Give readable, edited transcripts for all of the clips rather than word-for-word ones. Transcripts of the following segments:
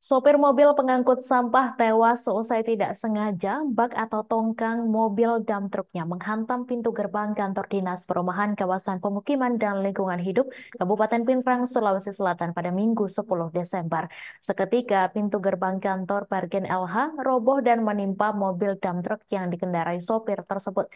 Sopir mobil pengangkut sampah tewas seusai tidak sengaja bak atau tongkang mobil dump truknya menghantam pintu gerbang kantor Dinas Perumahan Kawasan Pemukiman dan Lingkungan Hidup Kabupaten Pinrang, Sulawesi Selatan pada Minggu 10 Desember. Seketika pintu gerbang kantor Pergen LH roboh dan menimpa mobil dump truk yang dikendarai sopir tersebut.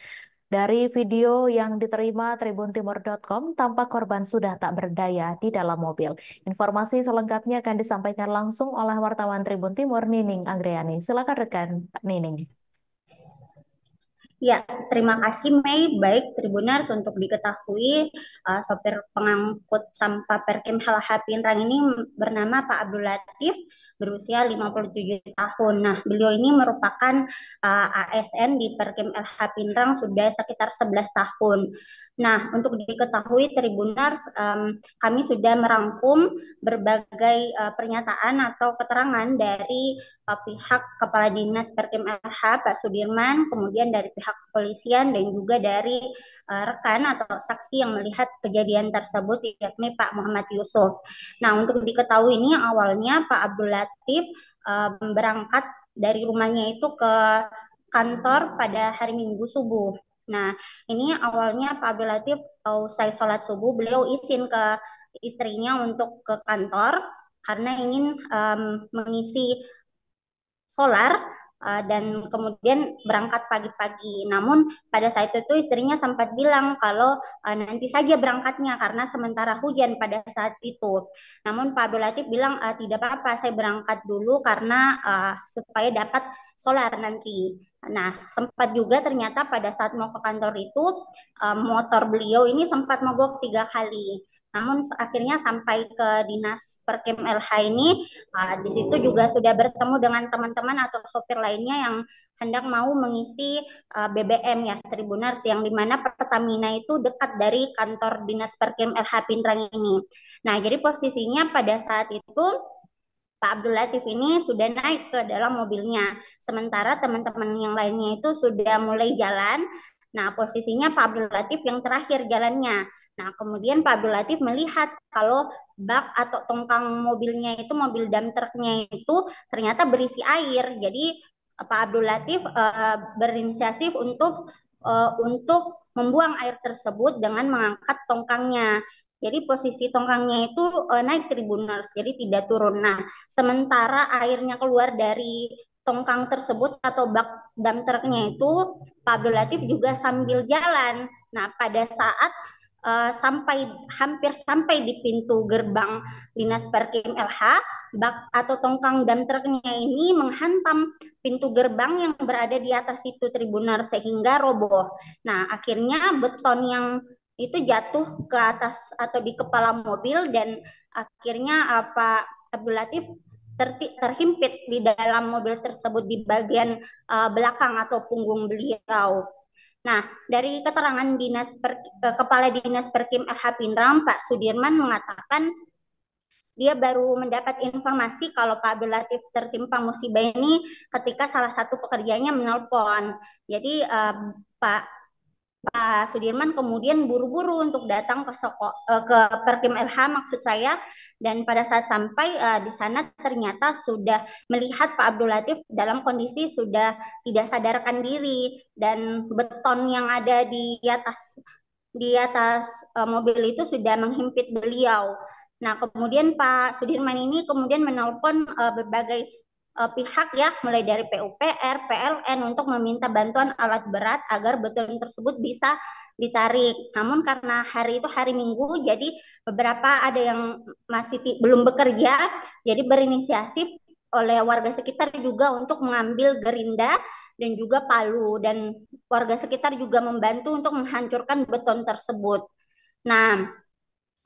Dari video yang diterima tribuntimur.com, tampak korban sudah tak berdaya di dalam mobil. Informasi selengkapnya akan disampaikan langsung oleh wartawan Tribun Timur, Nining Anggriani. Silakan rekan Nining. Ya, terima kasih Mei. Baik, Tribuners, untuk diketahui, sopir pengangkut sampah Perkim LH Pinrang ini bernama Pak Abdul Latif, berusia 57 tahun. Nah, beliau ini merupakan ASN di Perkim LH Pinrang sudah sekitar 11 tahun. Nah, untuk diketahui Tribuners, kami sudah merangkum berbagai pernyataan atau keterangan dari pihak Kepala Dinas Perkim LH Pak Sudirman, kemudian dari pihak kepolisian dan juga dari rekan atau saksi yang melihat kejadian tersebut, yakni Pak Muhammad Yusuf. Nah, untuk diketahui ini awalnya Pak Abdul Latif berangkat dari rumahnya itu ke kantor pada hari Minggu subuh. Nah, ini awalnya Pak Abdul Latif usai sholat subuh, beliau izin ke istrinya untuk ke kantor karena ingin mengisi solar dan kemudian berangkat pagi-pagi. Namun pada saat itu istrinya sempat bilang kalau nanti saja berangkatnya karena sementara hujan pada saat itu. Namun Pak Abdul Latif bilang tidak apa-apa, saya berangkat dulu karena supaya dapat solar nanti. Nah, sempat juga ternyata pada saat mau ke kantor itu motor beliau ini sempat mogok 3 kali. Namun akhirnya sampai ke Dinas Perkim LH ini, di situ juga sudah bertemu dengan teman-teman atau sopir lainnya yang hendak mau mengisi BBM ya Tribuners, yang dimana Pertamina itu dekat dari kantor Dinas Perkim LH Pinrang ini. Nah, jadi posisinya pada saat itu Pak Abdul Latif ini sudah naik ke dalam mobilnya, sementara teman-teman yang lainnya itu sudah mulai jalan. Nah, posisinya Pak Abdul Latif yang terakhir jalannya. Nah, kemudian Pak Abdul Latif melihat kalau bak atau tongkang mobilnya itu, mobil dump truknya itu ternyata berisi air. Jadi Pak Abdul Latif berinisiatif untuk membuang air tersebut dengan mengangkat tongkangnya. Jadi posisi tongkangnya itu naik Tribuners, jadi tidak turun. Nah, sementara airnya keluar dari tongkang tersebut atau bak dump truknya itu, Pak Abdul Latif juga sambil jalan. Nah, pada saat hampir sampai di pintu gerbang Dinas Perkim LH, bak atau tongkang dump truknya ini menghantam pintu gerbang yang berada di atas itu Tribunar sehingga roboh. Nah, akhirnya beton yang itu jatuh ke atas atau di kepala mobil dan akhirnya Pak Abdul Latif terhimpit di dalam mobil tersebut di bagian belakang atau punggung beliau. Nah, dari keterangan Kepala Dinas Perkim LH Pinrang, Pak Sudirman mengatakan dia baru mendapat informasi kalau Pak Abdul Latif tertimpa musibah ini ketika salah satu pekerjanya menelpon. Jadi Pak Pak Sudirman kemudian buru-buru untuk datang ke Perkim LH maksud saya, dan pada saat sampai di sana ternyata sudah melihat Pak Abdul Latif dalam kondisi sudah tidak sadarkan diri dan beton yang ada di atas mobil itu sudah menghimpit beliau. Nah, kemudian Pak Sudirman ini kemudian menelpon berbagai pihak ya, mulai dari PUPR, PLN untuk meminta bantuan alat berat agar beton tersebut bisa ditarik. Namun karena hari itu hari Minggu, jadi beberapa ada yang masih belum bekerja, jadi berinisiatif oleh warga sekitar juga untuk mengambil gerinda dan juga palu, dan warga sekitar juga membantu untuk menghancurkan beton tersebut. Nah,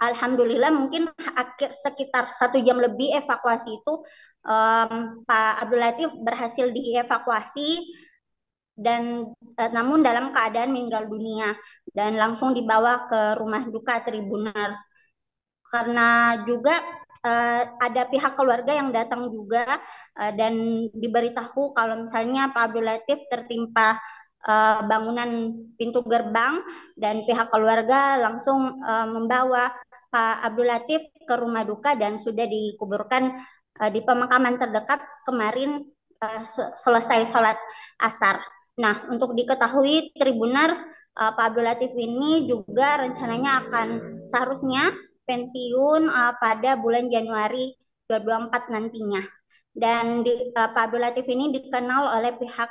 alhamdulillah mungkin sekitar 1 jam lebih evakuasi itu Pak Abdul Latif berhasil dievakuasi dan namun dalam keadaan meninggal dunia dan langsung dibawa ke rumah duka Tribuners. Karena juga ada pihak keluarga yang datang juga dan diberitahu kalau misalnya Pak Abdul Latif tertimpa bangunan pintu gerbang, dan pihak keluarga langsung membawa Pak Abdul Latif ke rumah duka dan sudah dikuburkan di pemakaman terdekat kemarin selesai sholat asar. Nah, untuk diketahui Tribuners, Pak Abdul Latif ini juga rencananya akan seharusnya pensiun pada bulan Januari 2024 nantinya. Dan Pak Abdul Latif ini dikenal oleh pihak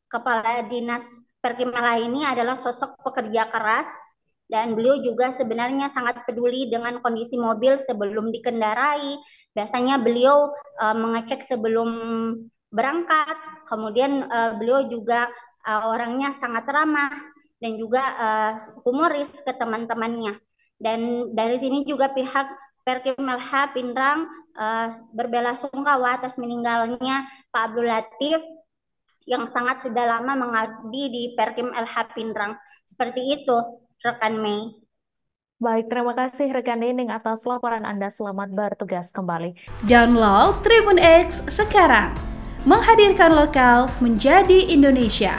Kepala Dinas Perkimalah ini adalah sosok pekerja keras, dan beliau juga sebenarnya sangat peduli dengan kondisi mobil sebelum dikendarai. Biasanya beliau mengecek sebelum berangkat, kemudian beliau juga orangnya sangat ramah dan juga humoris ke teman-temannya. Dan dari sini juga pihak Perkim LH Pindrang berbelasungkawa atas meninggalnya Pak Abdul Latif yang sangat sudah lama mengabdi di Perkim LH Pindrang. Seperti itu, rekan Mei. Baik, terima kasih rekan Nining atas laporan Anda. Selamat bertugas kembali. Download Tribun X sekarang. Menghadirkan lokal menjadi Indonesia.